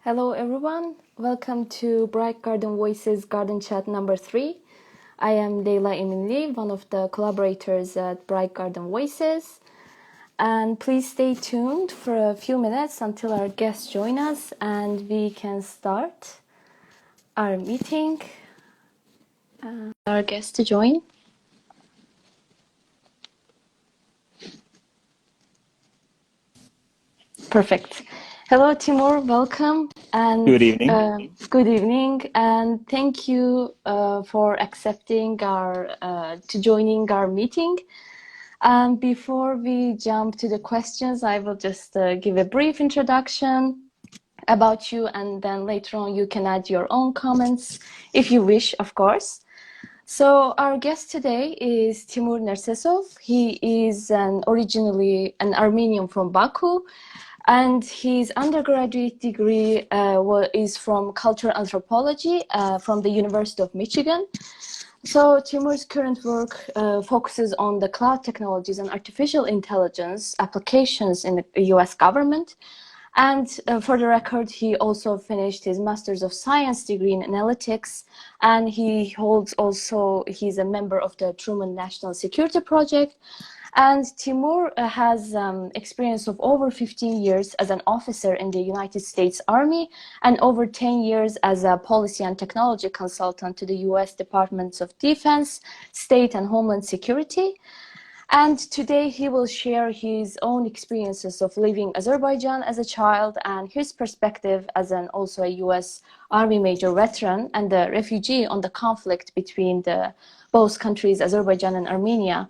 Hello everyone, welcome to Bright Garden Voices Garden Chat number 3. I am Leyla Eminli, one of the collaborators at Bright Garden Voices. And please stay tuned for a few minutes until our guests join us and we can start our meeting. Our guests to join. Perfect. Hello, Timur. Welcome. And good evening. Good evening. And thank you for accepting to joining our meeting. Before we jump to the questions, I will just give a brief introduction about you, and then later on you can add your own comments if you wish, of course. So our guest today is Timur Nersesov. He is originally an Armenian from Baku, and his undergraduate degree is from cultural anthropology from the University of Michigan. So Timur's current work focuses on the cloud technologies and artificial intelligence applications in the US government. And for the record, he also finished his Master's of Science degree in analytics, and he's a member of the Truman National Security Project. And Timur has experience of over 15 years as an officer in the United States Army and over 10 years as a policy and technology consultant to the US Departments of Defense, State and Homeland Security. And today he will share his own experiences of living Azerbaijan as a child and his perspective as also a US Army Major veteran and a refugee on the conflict between both countries, Azerbaijan and Armenia.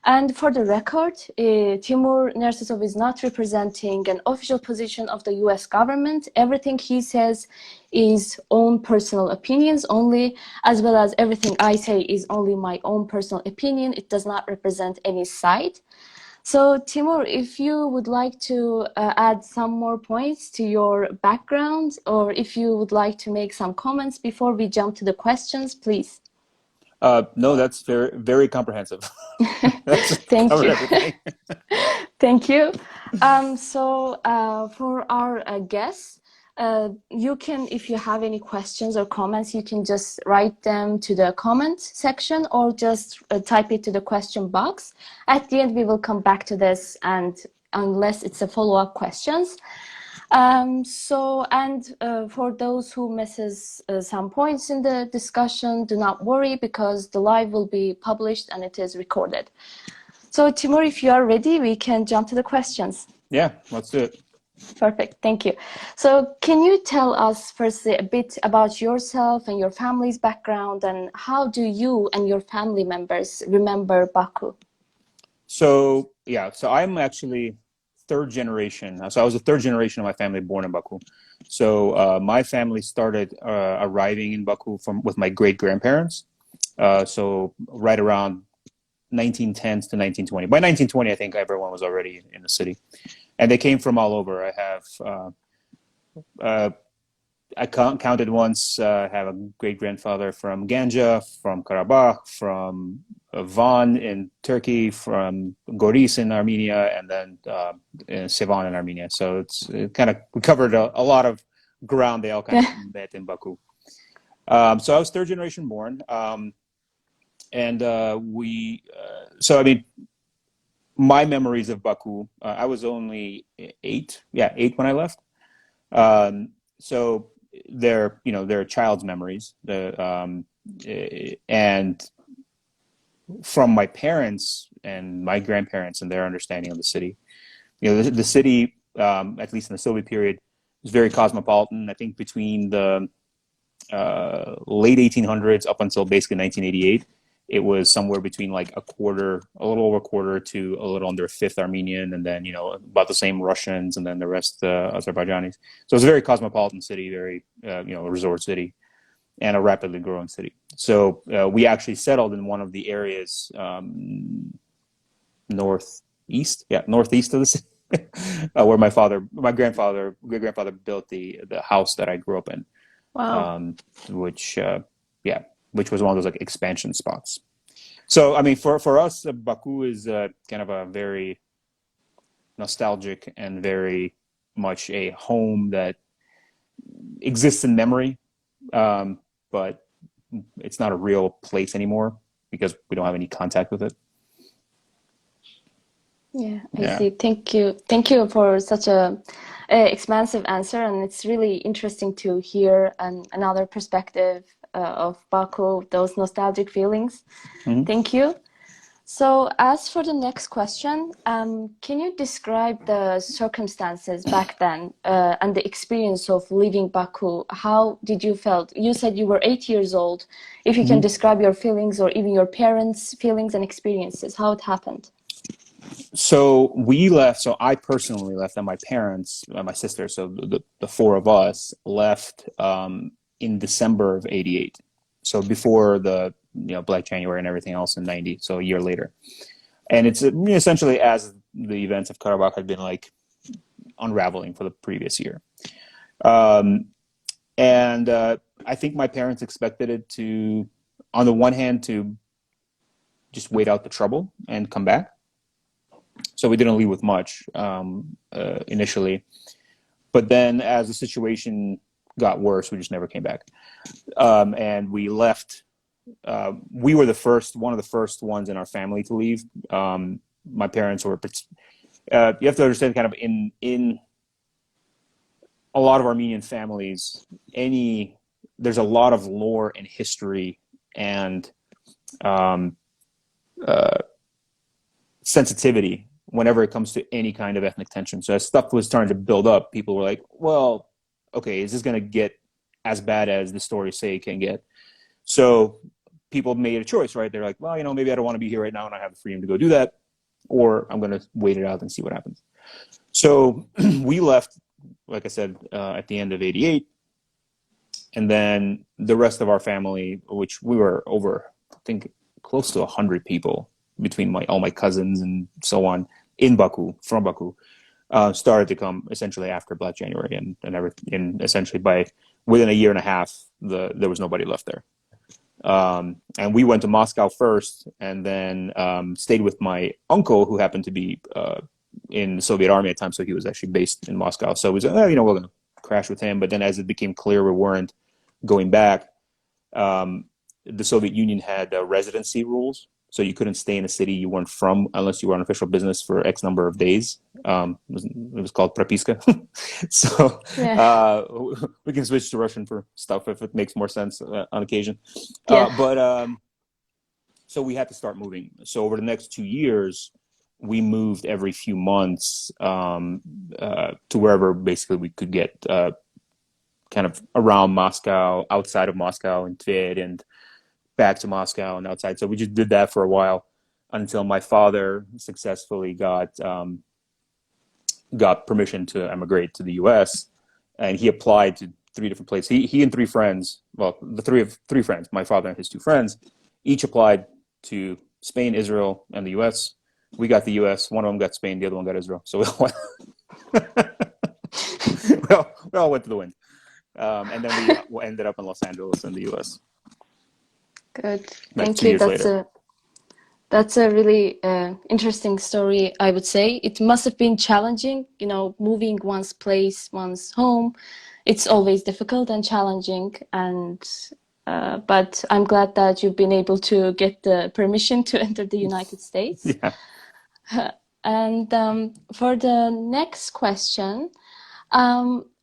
And for the record, Timur Nersesov is not representing an official position of the US government. Everything he says is own personal opinions only, as well as everything I say is only my own personal opinion. It does not represent any side. So Timur, if you would like to add some more points to your background, or if you would like to make some comments before we jump to the questions, please. No, that's very, very comprehensive. Thank you. Everything. Thank you. For our guests, you can, if you have any questions or comments, you can just write them to the comment section or just type it to the question box. At the end, we will come back to this, and unless it's a follow-up questions. For those who misses some points in the discussion, do not worry because the live will be published and it is recorded. So Timur, if you are ready, we can jump to the questions. Yeah, let's do it. Perfect, thank you. So can you tell us firstly a bit about yourself and your family's background, and how do you and your family members remember Baku? So I'm actually third generation. So I was the third generation of my family born in Baku. So my family started arriving in Baku with my great-grandparents. So right around 1910s to 1920. By 1920, I think everyone was already in the city. And they came from all over. I counted once, I have a great-grandfather from Ganja, from Karabakh, from Van in Turkey, from Goris in Armenia, and then in Sevan in Armenia. So we covered a lot of ground. They all kind of met in Baku. So I was third generation born. My memories of Baku, I was only 8 when I left. So they're child's memories. And from my parents and my grandparents and their understanding of the city, the city, at least in the Soviet period, was very cosmopolitan. I think between the late 1800s up until basically 1988, it was somewhere between like a little over a quarter to a little under a fifth Armenian, and then about the same Russians, and then the rest Azerbaijanis. So it's a very cosmopolitan city, very a resort city, and a rapidly growing city. So we actually settled in one of the areas northeast of the city, where my great-grandfather built the house that I grew up in. Wow. Which was one of those like expansion spots. So I mean, for us, Baku is kind of a very nostalgic and very much a home that exists in memory, but it's not a real place anymore because we don't have any contact with it. Yeah, I see. Thank you for such a expansive answer, and it's really interesting to hear another perspective of Baku, those nostalgic feelings. Thank you. So as for the next question, can you describe the circumstances back then and the experience of leaving Baku? How did you felt? You said you were 8 years old. If you can describe your feelings or even your parents' feelings and experiences, how it happened. So we left. So I personally left, and my parents, my sister, so the four of us left in December of '88. So before the Black January and everything else in '90. So a year later, and it's essentially as the events of Karabakh had been like unraveling for the previous year, and I think my parents expected it to, on the one hand, to just wait out the trouble and come back. So we didn't leave with much initially, but then as the situation got worse, we just never came back, and we left. We were one of the first ones in our family to leave. My parents were. You have to understand, kind of in a lot of Armenian families, there's a lot of lore and history and sensitivity whenever it comes to any kind of ethnic tension. So as stuff was starting to build up, people were like, well, okay, is this going to get as bad as the stories say it can get? So people made a choice, right? They're like, well, maybe I don't want to be here right now and I have the freedom to go do that, or I'm going to wait it out and see what happens. So we left, like I said, at the end of '88. And then the rest of our family, which we were over, I think, close to 100 people between all my cousins and so on in Baku, from Baku, started to come essentially after Black January, and essentially within a year and a half, there was nobody left there. And we went to Moscow first, and then stayed with my uncle, who happened to be in the Soviet Army at the time, so he was actually based in Moscow. So we said, we're going to crash with him. But then as it became clear we weren't going back, the Soviet Union had residency rules. So you couldn't stay in a city you weren't from unless you were on official business for X number of days. It was called propiska. So we can switch to Russian for stuff if it makes more sense on occasion. So we had to start moving. So over the next 2 years, we moved every few months to wherever basically we could get, kind of around Moscow, outside of Moscow, and Tver, and back to Moscow and outside. So we just did that for a while until my father successfully got permission to emigrate to the U.S. and he applied to 3 different places. He and 3 friends, well, the three friends, my father and his 2 friends, each applied to Spain, Israel, and the U.S. We got the U.S. One of them got Spain, the other one got Israel. So we all went to the wind. And then we ended up in Los Angeles in the U.S. Good. Thank you. That's a really interesting story, I would say. It must have been challenging, moving one's place, one's home. It's always difficult and challenging. But I'm glad that you've been able to get the permission to enter the United States. Yeah. And for the next question,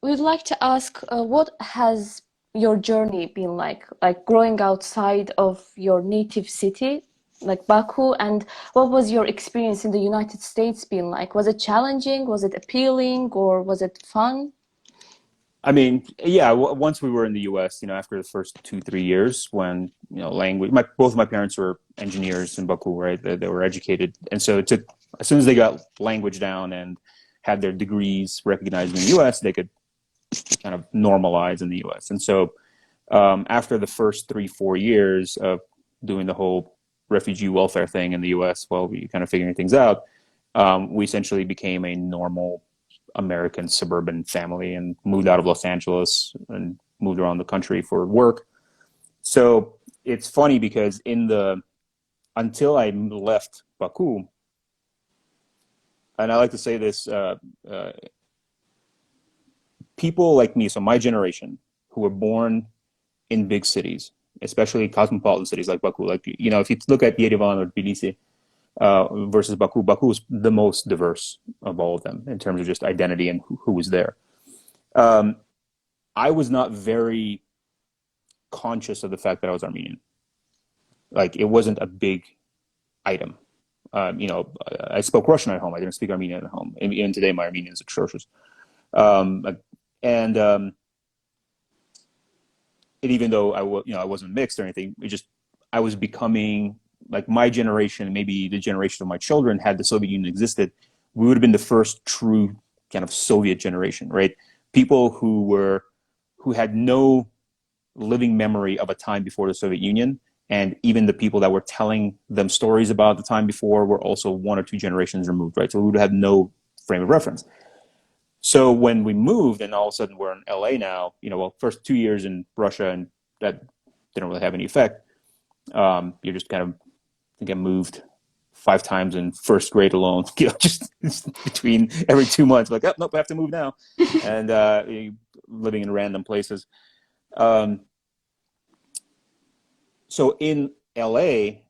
we'd like to ask, what has your journey been like growing outside of your native city, like Baku, and what was your experience in the United States been like? Was it challenging? Was it appealing? Or was it fun? I mean, yeah, once we were in the U.S., after the first 2-3 years when, language, both of my parents were engineers in Baku, right? They were educated. And so it took, as soon as they got language down and had their degrees recognized in the U.S., they could kind of normalize in the U.S. And so after the first 3-4 years of doing the whole refugee welfare thing in the U.S., while we kind of figuring things out, we essentially became a normal American suburban family and moved out of Los Angeles and moved around the country for work. So it's funny because until I left Baku, and I like to say this, people like me, so my generation, who were born in big cities, especially cosmopolitan cities like Baku, like, you know, if you look at Yerevan or Tbilisi versus Baku, Baku was the most diverse of all of them in terms of just identity and who was there. I was not very conscious of the fact that I was Armenian. Like, it wasn't a big item. You know, I spoke Russian at home. I didn't speak Armenian at home. And even today, my Armenian is atrocious. And even though I wasn't mixed or anything, I was becoming, like, my generation, maybe the generation of my children, had the Soviet Union existed, we would have been the first true kind of Soviet generation, right? People who had no living memory of a time before the Soviet Union, and even the people that were telling them stories about the time before were also 1 or 2 generations removed, right? So we would have no frame of reference. So when we moved, and all of a sudden we're in LA now, you know, well, first 2 years in Russia, and that didn't really have any effect. You're just kind of, I think I moved 5 times in first grade alone, you know, just between every 2 months, like, oh, nope, I have to move now. And living in random places. So in LA,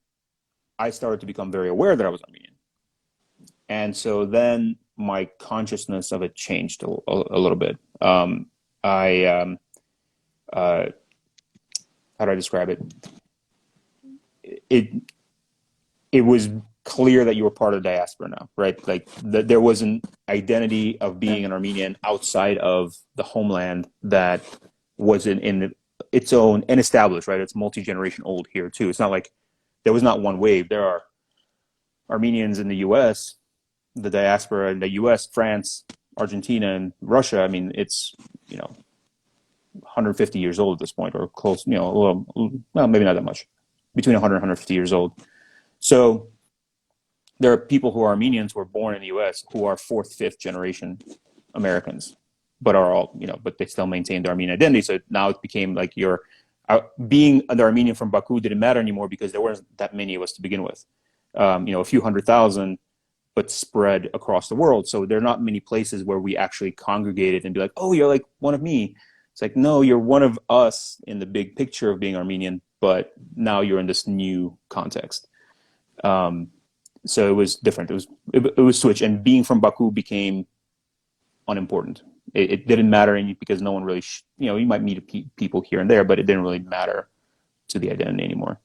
I started to become very aware that I was Armenian. And so then my consciousness of it changed a little bit. How do I describe it? It was clear that you were part of the diaspora now, right? Like, there was an identity of being an Armenian outside of the homeland that was in its own and established, right? It's multi-generation old here too. It's not like there was not one wave. There are Armenians in the U.S., the diaspora in the U.S., France, Argentina, and Russia. I mean, it's, you know, 150 years old at this point, or close, you know, well, maybe not that much, between 100 and 150 years old. So there are people who are Armenians who were born in the U.S. who are 4th, 5th generation Americans, but are all, you know, but they still maintain their Armenian identity. So now it became like being the Armenian from Baku didn't matter anymore, because there weren't that many of us to begin with. You know, a few 100,000, but spread across the world. So there are not many places where we actually congregated and be like, oh, you're like one of me. It's like, no, you're one of us in the big picture of being Armenian, but now you're in this new context. So it was different. It was switch, and being from Baku became unimportant. It didn't matter because no one really, you know, you might meet people here and there, but it didn't really matter to the identity anymore.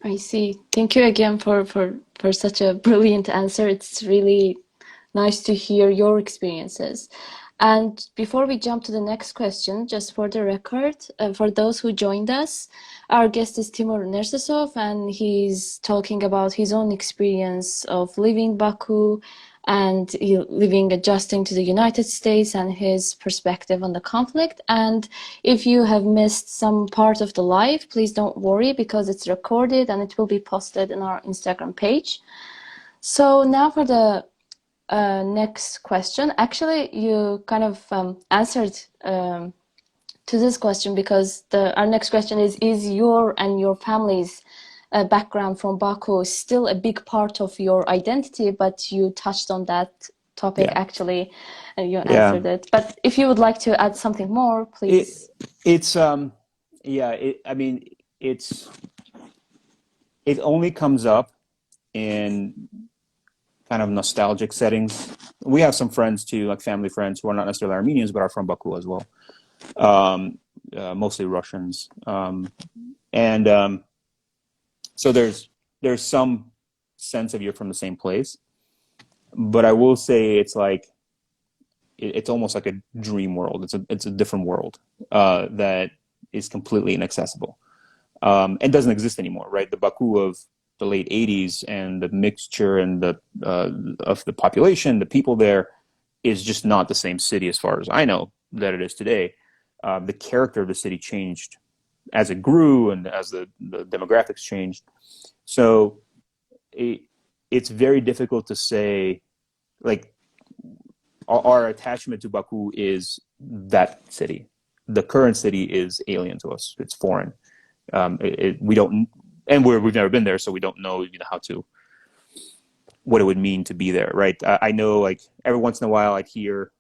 I see. Thank you again for such a brilliant answer. It's really nice to hear your experiences. And before we jump to the next question, just for the record, for those who joined us, our guest is Timur Nersesov, and he's talking about his own experience of living Baku and adjusting to the United States, and his perspective on the conflict. And if you have missed some part of the live, please don't worry, because it's recorded and it will be posted in our Instagram page. So now for the next question. Actually, you kind of answered to this question, because our next question is your and your family's background from Baku still a big part of your identity? But you touched on that topic, actually, and you answered it. But if you would like to add something more, please. It only comes up in kind of nostalgic settings. We have some friends too, like family friends, who are not necessarily Armenians, but are from Baku as well. Mostly Russians. So there's some sense of you're from the same place, but I will say it's like, it's almost like a dream world. It's a different world that is completely inaccessible and doesn't exist anymore, right? The Baku of the late 80s and the mixture and of the population, the people there, is just not the same city, as far as I know, that it is today. The character of the city changed as it grew and as the demographics changed. So it's very difficult to say, like, our attachment to Baku is that city. The current city is alien to us. It's foreign. We don't, and we've never been there, so we don't know, what it would mean to be there, right? I know, like, every once in a while I'd hear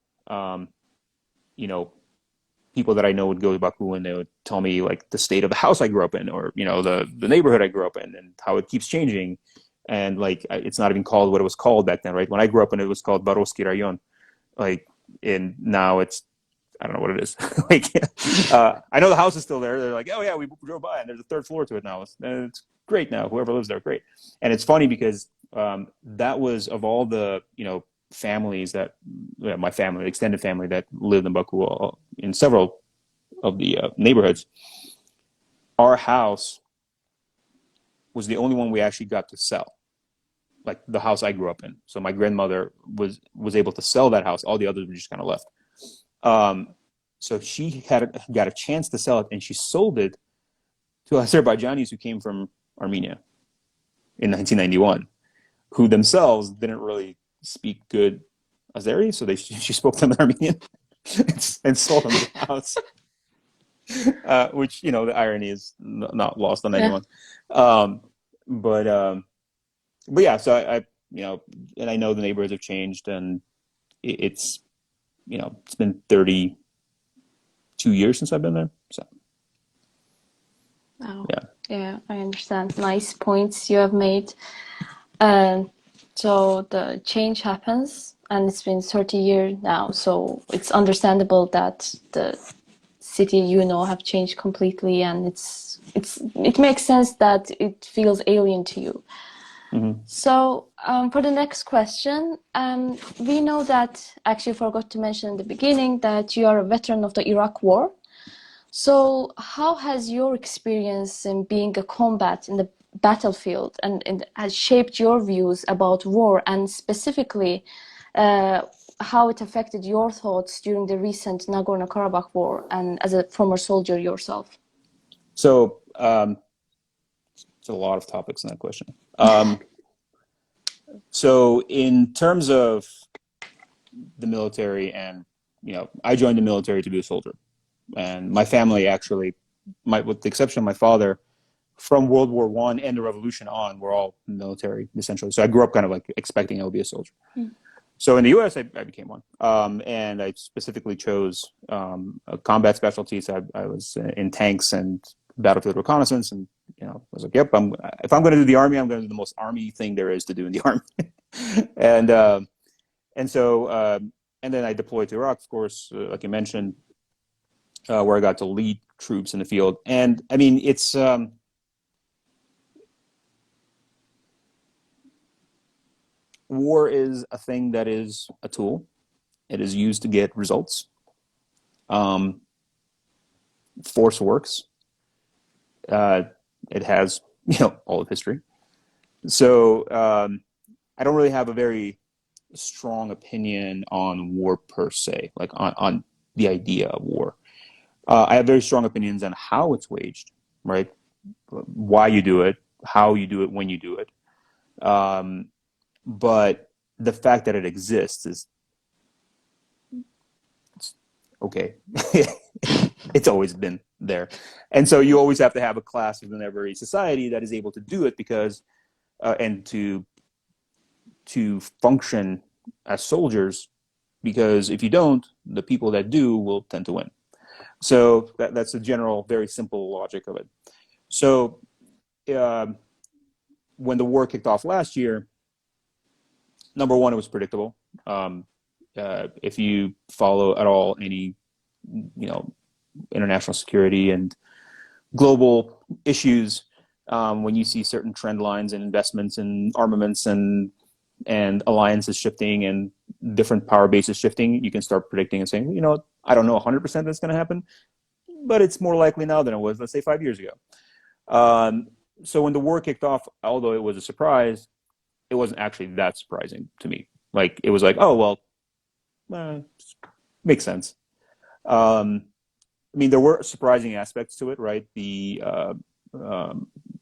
you know, people that I know would go to Baku and they would tell me like the state of the house I grew up in, or, you know, the neighborhood I grew up in, and how it keeps changing. And like, it's not even called what it was called back then, right? When I grew up in it, was called Barovsky Rayon. Like, and now it's, I don't know what it is. Like, I know the house is still there. They're like, oh yeah, we drove by and there's a third floor to it now. It's great now. Whoever lives there, great. And it's funny because that was, of all the, you know, families that, my family, extended family that lived in Baku, in several of the neighborhoods, our house was the only one we actually got to sell, like the house I grew up in. So my grandmother was able to sell that house. All the others were just kind of left. So she got a chance to sell it, and she sold it to Azerbaijanis who came from Armenia in 1991, who themselves didn't really speak good Azeri, so she spoke to them in Armenian and sold them the house. Which, you know, the irony is not lost on anyone. But yeah, so I you know, and I know the neighborhoods have changed, and it's, you know, it's been 32 years since I've been there. So wow. Yeah, I understand. Nice points you have made. So the change happens, and it's been 30 years now, so it's understandable that the city, you know, have changed completely, and it makes sense that it feels alien to you. Mm-hmm. So for the next question, we know that, actually forgot to mention in the beginning, that you are a veteran of the Iraq War. So how has your experience in being a combat in the battlefield and has shaped your views about war, and specifically how it affected your thoughts during the recent Nagorno-Karabakh war, and as a former soldier yourself? So it's a lot of topics in that question. So in terms of the military, and, you know, I joined the military to be a soldier, and my family actually, with the exception of my father, from World War I and the revolution on, we're all military essentially. So I grew up kind of like expecting I would be a soldier. So in the U.S., I became one, and I specifically chose a combat specialty. So I was in tanks and battlefield reconnaissance, and, you know, I was like, yep, if I'm going to do the Army, I'm going to do the most Army thing there is to do in the Army. and so and then I deployed to Iraq, of course, like you mentioned, where I got to lead troops in the field. And I mean, it's war is a thing that is a tool. It is used to get results. Force works. It has, you know, all of history. So I don't really have a very strong opinion on war per se, like on the idea of war. I have very strong opinions on how it's waged, right? Why you do it, how you do it, when you do it. But the fact that it exists is okay. It's always been there. And so you always have to have a class within every society that is able to do it, because and to function as soldiers, because if you don't, the people that do will tend to win. So that's the general, very simple logic of it. So when the war kicked off last year, number one, it was predictable. If you follow at all any, you know, international security and global issues, when you see certain trend lines and investments in armaments and alliances shifting and different power bases shifting, you can start predicting and saying, you know, I don't know 100% that's going to happen, but it's more likely now than it was, let's say, 5 years ago. So when the war kicked off, although it was a surprise, it wasn't actually that surprising to me. Like, it was like, oh, well, makes sense. I mean, there were surprising aspects to it, right? The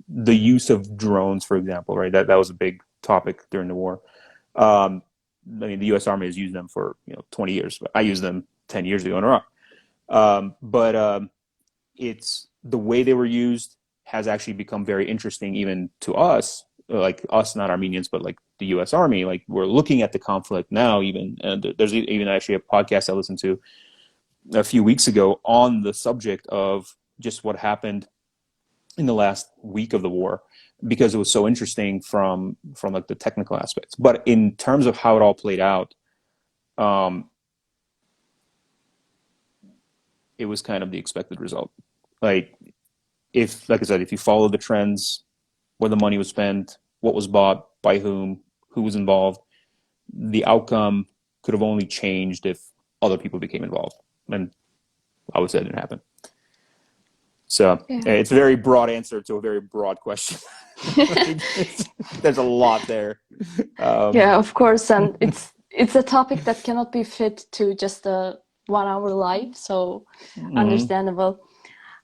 use of drones, for example, right? That was a big topic during the war. I mean, the U.S. Army has used them for 20 years, but I used them 10 years ago in Iraq. But it's the way they were used has actually become very interesting, even to us, like us, not Armenians, but like the U.S. Army. Like, we're looking at the conflict now, even, and there's even actually a podcast I listened to a few weeks ago on the subject of just what happened in the last week of the war, because it was so interesting from like the technical aspects. But in terms of how it all played out, it was kind of the expected result. Like I said, if you follow the trends, where the money was spent, what was bought, by whom, who was involved, the outcome could have only changed if other people became involved. And I would say it didn't happen. So it's a very broad answer to a very broad question. There's a lot there. Yeah, of course. And it's a topic that cannot be fit to just a 1 hour live. So understandable.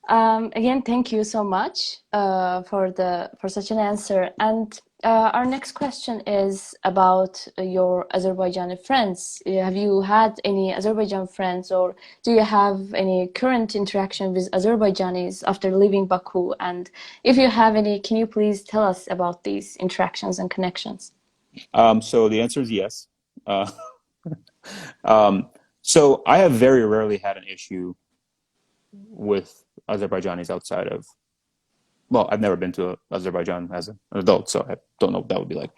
Again, thank you so much for such an answer. And our next question is about your Azerbaijani friends. Have you had any Azerbaijan friends, or do you have any current interaction with Azerbaijanis after leaving Baku? And if you have any, can you please tell us about these interactions and connections? So the answer is yes. So I have very rarely had an issue with Azerbaijanis outside of, well, I've never been to Azerbaijan as an adult, so I don't know what that would be like.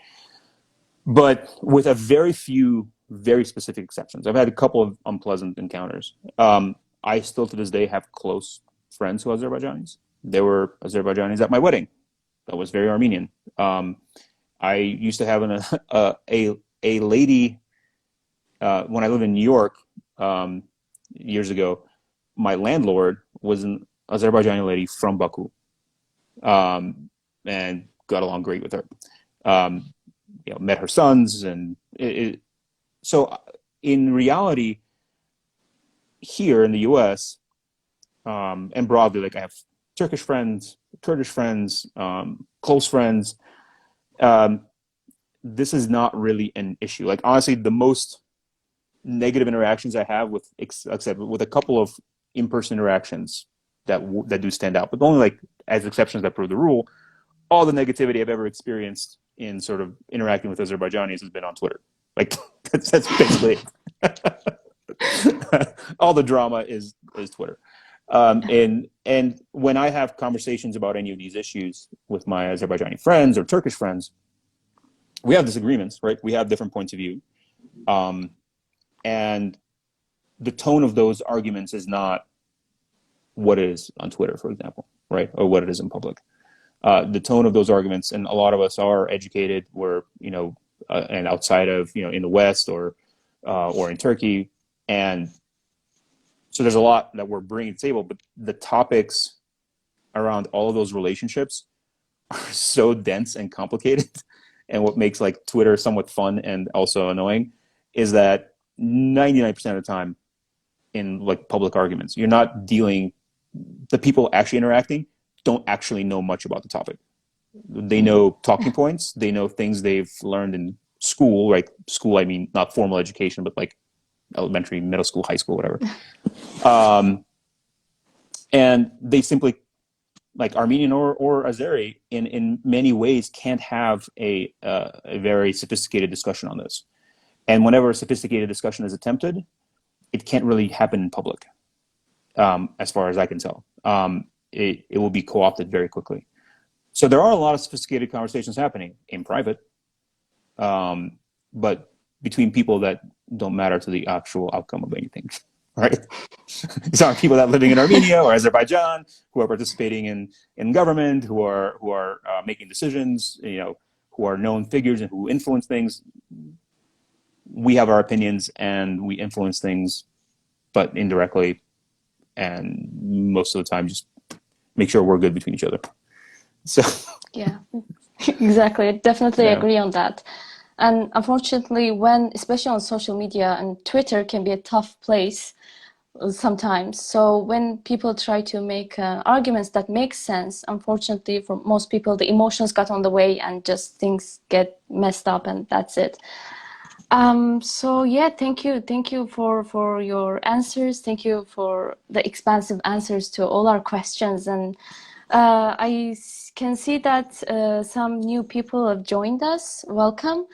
But with a very few, very specific exceptions, I've had a couple of unpleasant encounters. I still to this day have close friends who are Azerbaijanis. There were Azerbaijanis at my wedding. That was very Armenian. I used to have a lady when I lived in New York years ago. My landlord was an Azerbaijani lady from Baku, and got along great with her. Met her sons, and so in reality, here in the U.S. And broadly, like I have Turkish friends, Kurdish friends, close friends. This is not really an issue. Like honestly, the most negative interactions I have with, except with a couple of in-person interactions that do stand out, but only like as exceptions that prove the rule. All the negativity I've ever experienced in sort of interacting with Azerbaijanis has been on Twitter. Like that's basically it. All the drama is Twitter. And when I have conversations about any of these issues with my Azerbaijani friends or Turkish friends, we have disagreements, right? We have different points of view. And the tone of those arguments is not what it is on Twitter, for example, right? Or what it is in public. The tone of those arguments, and a lot of us are educated, we're, and outside of, in the West or in Turkey. And so there's a lot that we're bringing to the table, but the topics around all of those relationships are so dense and complicated. And what makes like Twitter somewhat fun and also annoying is that 99% of the time in like public arguments, you're not dealing, the people actually interacting don't actually know much about the topic. They know talking points, they know things they've learned in school, right? School, I mean, not formal education, but like elementary, middle school, high school, whatever. And they simply, like Armenian or Azeri, in many ways can't have a very sophisticated discussion on this. And whenever a sophisticated discussion is attempted, it can't really happen in public, as far as I can tell. It will be co-opted very quickly. So there are a lot of sophisticated conversations happening in private, but between people that don't matter to the actual outcome of anything, right? These aren't people that are living in Armenia or Azerbaijan who are participating in government, who are making decisions, who are known figures and who influence things. We have our opinions and we influence things, but indirectly, and most of the time just make sure we're good between each other. So yeah, exactly. I definitely agree on that. And unfortunately, especially on social media, and Twitter can be a tough place sometimes. So when people try to make arguments that make sense, unfortunately for most people, the emotions got on the way and just things get messed up, and that's it. So yeah, thank you for your answers. Thank you for the expansive answers to all our questions. And I can see that some new people have joined us. Welcome.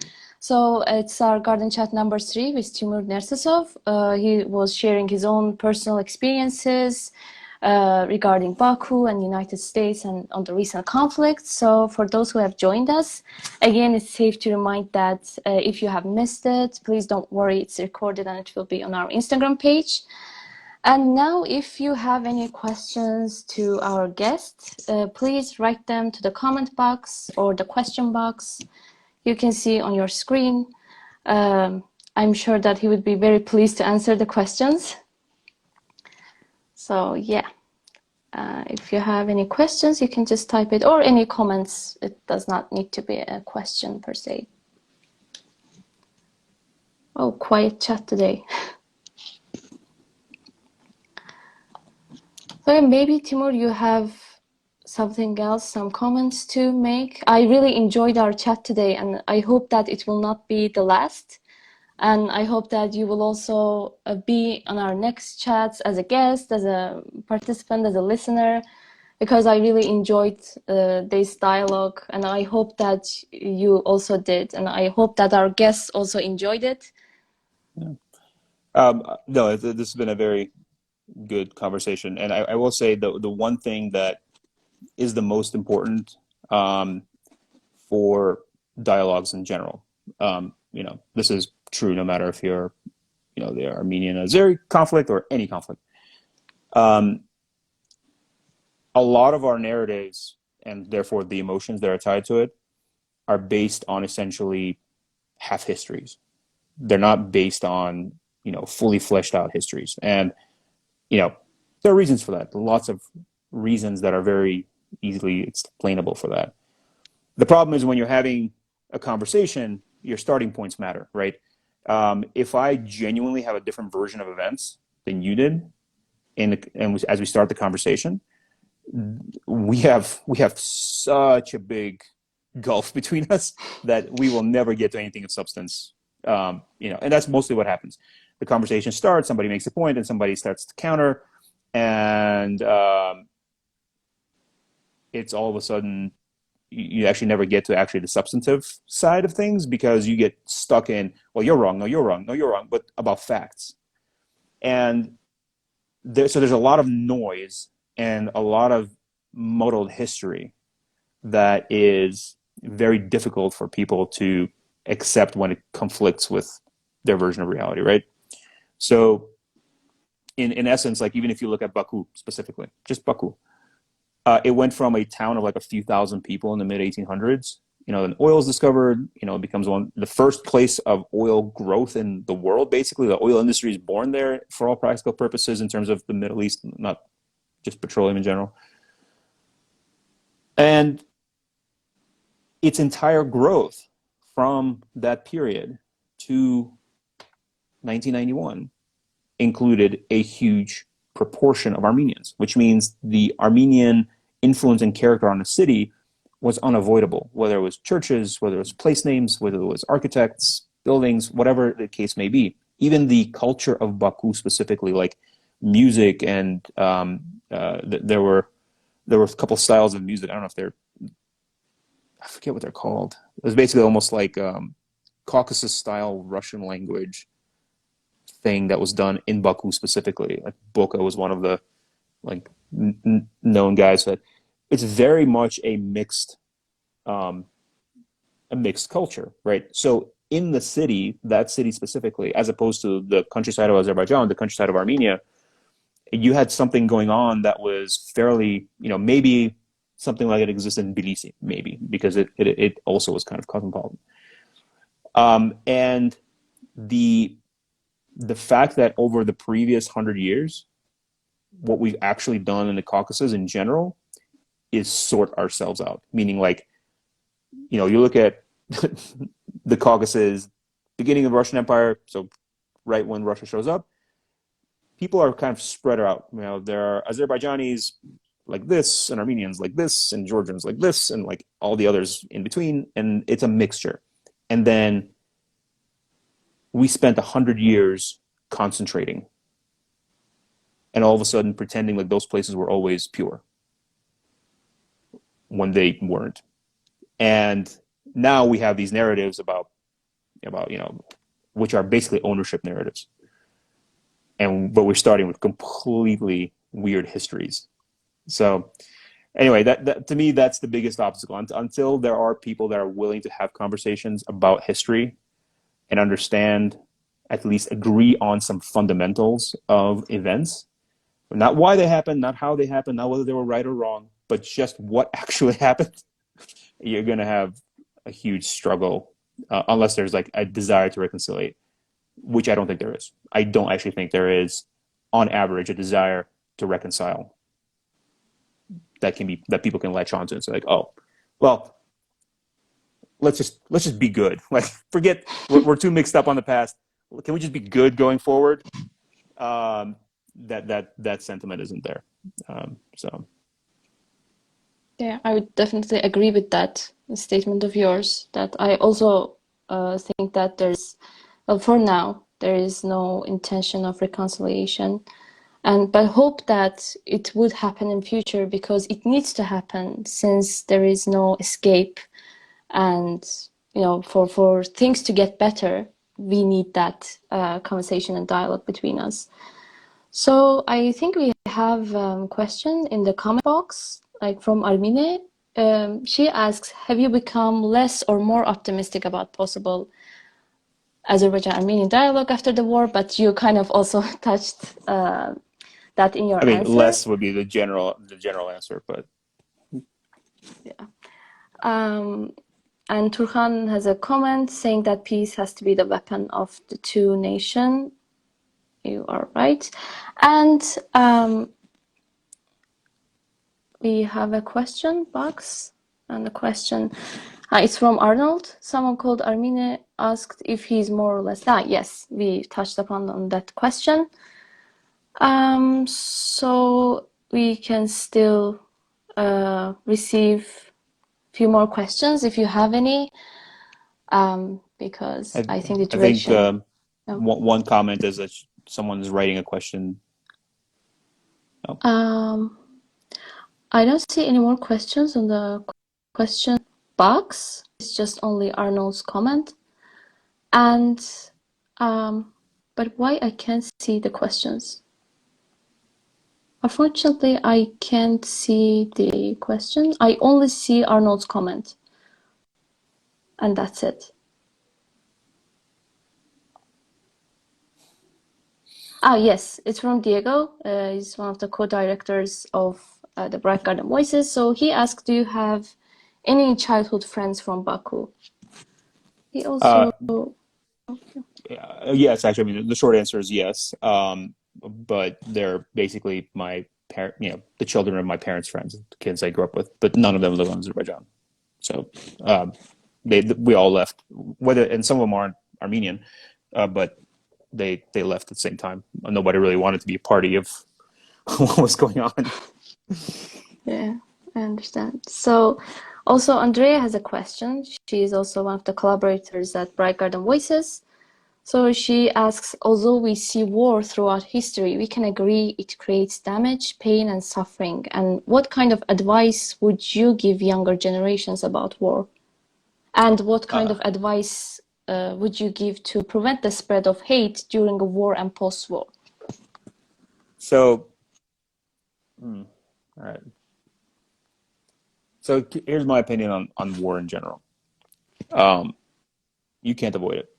So it's our Garden Chat number 3 with Timur Nersesov. He was sharing his own personal experiences regarding Baku and United States and on the recent conflict. So for those who have joined us, again, it's safe to remind that if you have missed it, please don't worry, it's recorded and it will be on our Instagram page. And now if you have any questions to our guest, please write them to the comment box or the question box you can see on your screen. I'm sure that he would be very pleased to answer the questions. So yeah, if you have any questions, you can just type it, or any comments. It does not need to be a question per se. Oh, quiet chat today. So maybe Timur, you have something else, some comments to make. I really enjoyed our chat today, and I hope that it will not be the last. And I hope that you will also be on our next chats as a guest, as a participant, as a listener, because I really enjoyed this dialogue, and I hope that you also did, and I hope that our guests also enjoyed it. No, this has been a very good conversation, and I will say the one thing that is the most important for dialogues in general. This is true no matter if you're, the Armenian Azeri conflict or any conflict. A lot of our narratives, and therefore the emotions that are tied to it, are based on essentially half histories. They're not based on, fully fleshed out histories. And, there are reasons for that. Lots of reasons that are very easily explainable for that. The problem is when you're having a conversation, your starting points matter, right? If I genuinely have a different version of events than you did, and as we start the conversation, we have such a big gulf between us that we will never get to anything of substance. And that's mostly what happens. The conversation starts, somebody makes a point, and somebody starts to counter, and it's all of a sudden you actually never get to actually the substantive side of things because you get stuck in, well, you're wrong, no, you're wrong, no, you're wrong, but about facts. And so there's a lot of noise and a lot of muddled history that is very difficult for people to accept when it conflicts with their version of reality, right? So in essence, like even if you look at Baku specifically, just Baku, it went from a town of like a few thousand people in the mid 1800s. Then oil is discovered. It becomes the first place of oil growth in the world. Basically, the oil industry is born there for all practical purposes in terms of the Middle East, not just petroleum in general. And its entire growth from that period to 1991 included a huge proportion of Armenians, which means the Armenian influence and character on the city was unavoidable, whether it was churches, whether it was place names, whether it was architects, buildings, whatever the case may be. Even the culture of Baku specifically, like music, and there were a couple styles of music. I don't know if I forget what they're called. It was basically almost like Caucasus-style Russian language thing that was done in Baku specifically. Like Boka was one of the known guys. That it's very much a mixed culture, right? So in the city, that city specifically, as opposed to the countryside of Azerbaijan, the countryside of Armenia, you had something going on that was fairly, maybe something like it existed in Tbilisi, maybe, because it also was kind of cosmopolitan. And the fact that over the previous 100 years, what we've actually done in the Caucasus in general is sort ourselves out. Meaning, you look at the Caucasus, beginning of the Russian Empire, so right when Russia shows up, people are kind of spread out. There are Azerbaijanis like this, and Armenians like this, and Georgians like this, and like all the others in between, and it's a mixture. And then we spent 100 years concentrating, and all of a sudden pretending like those places were always pure when they weren't. And now we have these narratives about about, which are basically ownership narratives. But we're starting with completely weird histories. So anyway, that to me, that's the biggest obstacle. Until there are people that are willing to have conversations about history and understand, at least agree on some fundamentals of events, not why they happened, not how they happened, not whether they were right or wrong, but just what actually happened, you're going to have a huge struggle unless there's like a desire to reconcile, which I don't think there is. I don't actually think there is, on average, a desire to reconcile that people can latch onto and say like, oh, well, let's just be good. Like, forget we're too mixed up on the past. Can we just be good going forward? That sentiment isn't there. So. Yeah, I would definitely agree with that statement of yours. That I also think that for now, there is no intention of reconciliation, but hope that it would happen in future, because it needs to happen, since there is no escape, and for things to get better, we need that conversation and dialogue between us. So I think we have a question in the comment box, like from Armenia. She asks, have you become less or more optimistic about possible Azerbaijan-Armenian dialogue after the war? But you kind of also touched that in your answer. Less would be the general answer, but yeah. And Turkhan has a comment saying that peace has to be the weapon of the two nations. You are right. And we have a question box, and the question, it's from Arnold. Someone called Armenia asked if he's more or less. Yes, we touched upon on that question. So we can still receive a few more questions if you have any, because I think the duration. One comment is that someone's writing a question. Oh. I don't see any more questions on the question box. It's just only Arnold's comment. And but why I can't see the questions? Unfortunately, I can't see the question. I only see Arnold's comment, and that's it. Yes, it's from Diego. He's one of the co-directors of the Bright Garden Voices. So he asked, do you have any childhood friends from Baku? He also... yes, actually, the short answer is yes. But they're basically my the children of my parents' friends, the kids I grew up with, but none of them live in Azerbaijan. So we all left, and some of them aren't Armenian, but they left at the same time. Nobody really wanted to be a party of what was going on. Yeah, I understand. So also Andrea has a question. She is also one of the collaborators at Bright Garden Voices. So she asks, although we see war throughout history, we can agree it creates damage, pain, and suffering. And what kind of advice would you give younger generations about war? And what kind of advice would you give to prevent the spread of hate during a war and post-war? So, all right. So here's my opinion on war in general. You can't avoid it.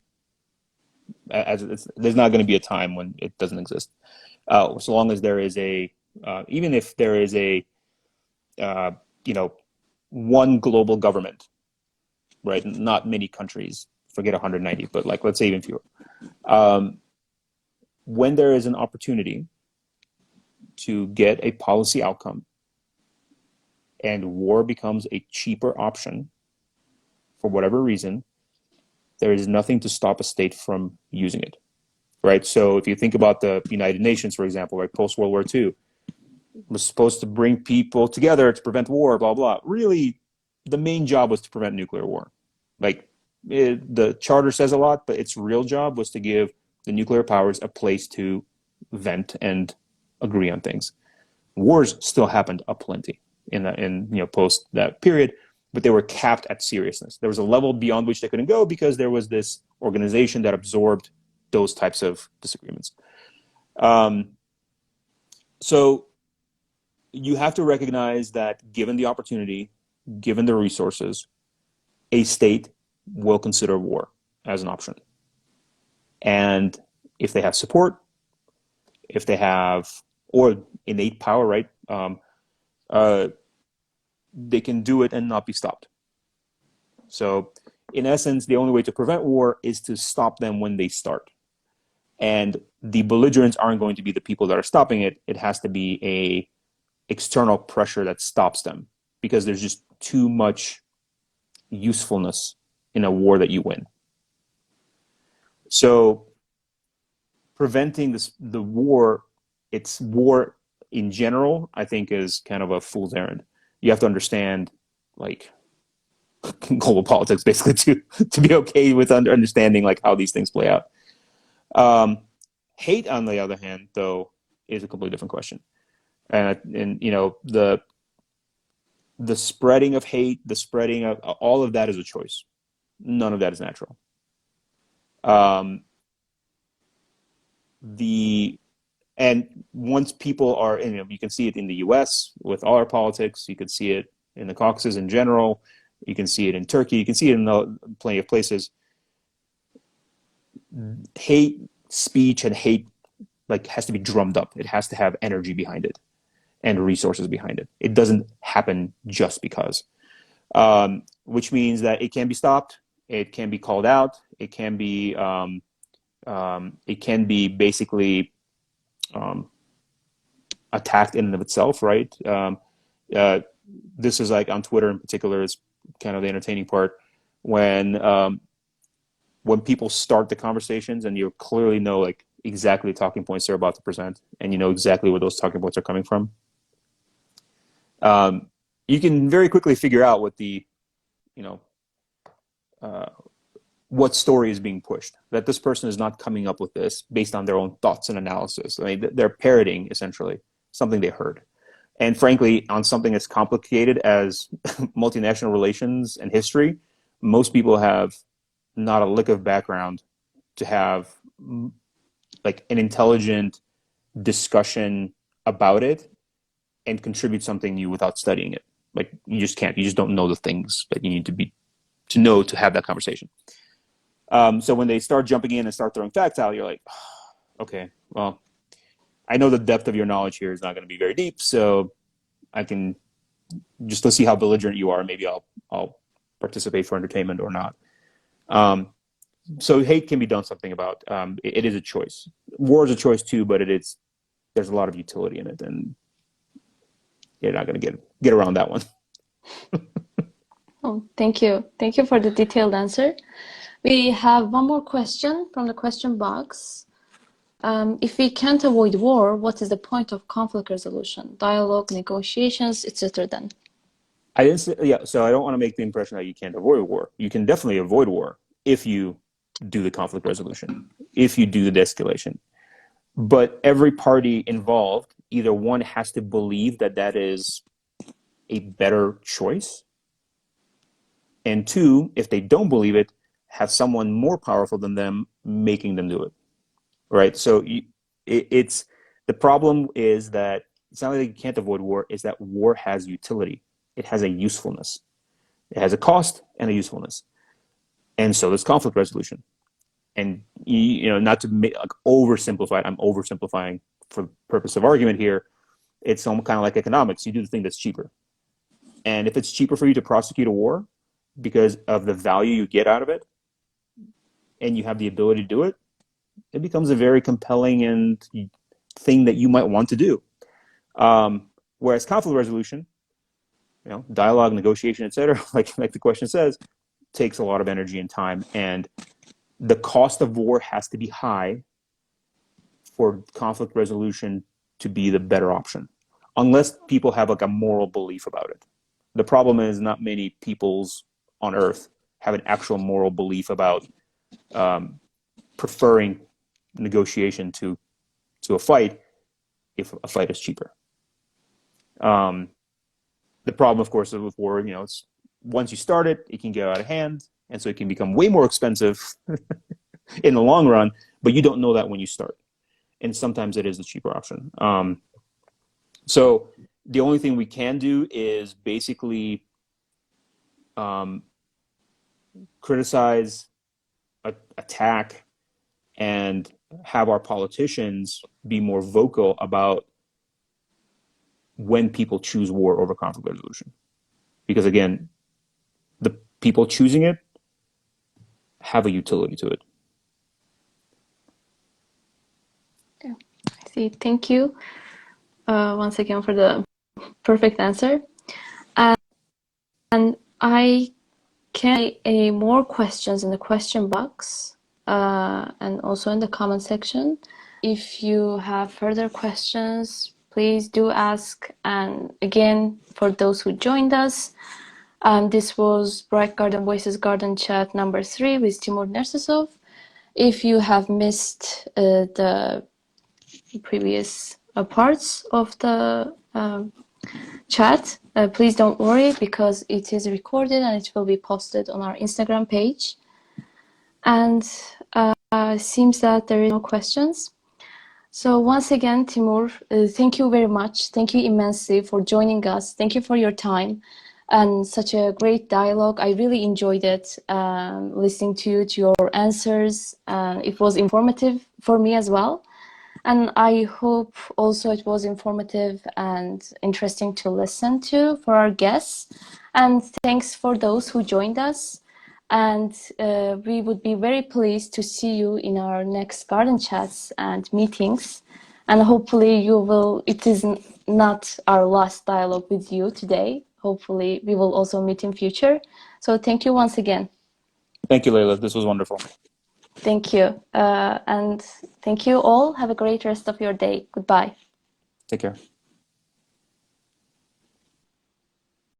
There's not going to be a time when it doesn't exist. So long as there is even if there is one global government, right? Not many countries, forget 190, but let's say even fewer. When there is an opportunity to get a policy outcome and war becomes a cheaper option for whatever reason, there is nothing to stop a state from using it, right? So if you think about the United Nations, for example, right, post-World War II, was supposed to bring people together to prevent war, blah, blah. Really, the main job was to prevent nuclear war. The charter says a lot, but its real job was to give the nuclear powers a place to vent and agree on things. Wars still happened aplenty in post that period, but they were capped at seriousness. There was a level beyond which they couldn't go because there was this organization that absorbed those types of disagreements. So you have to recognize that given the opportunity, given the resources, a state will consider war as an option. And if they have support, if they have, or innate power, right, they can do it and not be stopped. So in essence, the only way to prevent war is to stop them when they start. And the belligerents aren't going to be the people that are stopping it. It has to be a external pressure that stops them, because there's just too much usefulness in a war that you win. So preventing the war, it's war in general, I think is kind of a fool's errand. You have to understand like global politics basically to be okay with understanding like how these things play out. Hate, on the other hand, though, is a completely different question. And you know, the spreading of hate, the spreading of all of that is a choice. None of that is natural. And once people are, you know, you can see it in the U.S. with all our politics. You can see it in the Caucasus in general. You can see it in Turkey. You can see it in plenty of places. Hate speech and hate like has to be drummed up. It has to have energy behind it and resources behind it. It doesn't happen just because, which means that it can be stopped. It can be called out. It can be basically attacked in and of itself, right? This is like on Twitter in particular is kind of the entertaining part when people start the conversations and you clearly know like exactly the talking points they're about to present, and you know exactly where those talking points are coming from. You can very quickly figure out what the, you know, what story is being pushed, that this person is not coming up with this based on their own thoughts and analysis. I mean, they're parroting essentially something they heard. And frankly, on something as complicated as multinational relations and history, most people have not a lick of background to have like an intelligent discussion about it and contribute something new without studying it. Like you just can't. You just don't know the things that you need to know to have that conversation. So when they start jumping in and start throwing facts out, you're like, oh, okay, well, I know the depth of your knowledge here is not going to be very deep, so I can just to see how belligerent you are. Maybe I'll participate for entertainment or not. So hate can be done something about. It is a choice. War is a choice too, but there's a lot of utility in it, and you're not going to get around that one. Oh, thank you. Thank you for the detailed answer. We have one more question from the question box. If we can't avoid war, what is the point of conflict resolution, dialogue, negotiations, etc. then? I didn't say, yeah, so I don't want to make the impression that you can't avoid war. You can definitely avoid war if you do the conflict resolution, if you do the de-escalation. But every party involved, either one has to believe that that is a better choice, and two, if they don't believe it, have someone more powerful than them making them do it, right? So it's the problem is that it's not that you can't avoid war, is that war has utility. It has a usefulness. It has a cost and a usefulness. And so there's conflict resolution. And, you know, not to make, like, oversimplify it, I'm oversimplifying for the purpose of argument here. It's some kind of like economics. You do the thing that's cheaper. And if it's cheaper for you to prosecute a war because of the value you get out of it, and you have the ability to do it, it becomes a very compelling and thing that you might want to do. Whereas conflict resolution, you know, dialogue, negotiation, etc., like the question says, takes a lot of energy and time, and the cost of war has to be high for conflict resolution to be the better option, unless people have like a moral belief about it. The problem is not many peoples on Earth have an actual moral belief about preferring negotiation to a fight if a fight is cheaper. The problem, of course, with war, you know, it's once you start it, it can get out of hand. And so it can become way more expensive in the long run, but you don't know that when you start. And sometimes it is the cheaper option. So the only thing we can do is basically criticize, attack, and have our politicians be more vocal about when people choose war over conflict resolution. Because again, the people choosing it have a utility to it. Yeah, I see. Thank you once again for the perfect answer. And I can more questions in the question box and also in the comment section. If you have further questions, please do ask. And again, for those who joined us, this was Bright Garden Voices Garden Chat number 3 with Timur Nersesov. If you have missed the previous parts of the chat, please don't worry, because it is recorded and it will be posted on our Instagram page. And seems that there are no questions. So once again, Timur, thank you very much. Thank you immensely for joining us. Thank you for your time and such a great dialogue. I really enjoyed it, listening to you, to your answers. It was informative for me as well. And I hope also it was informative and interesting to listen to for our guests. And thanks for those who joined us. And we would be very pleased to see you in our next garden chats and meetings. And hopefully you will, it is not our last dialogue with you today. Hopefully we will also meet in future. So thank you once again. Thank you, Leyla. This was wonderful. Thank you. And thank you all. Have a great rest of your day. Goodbye. Take care.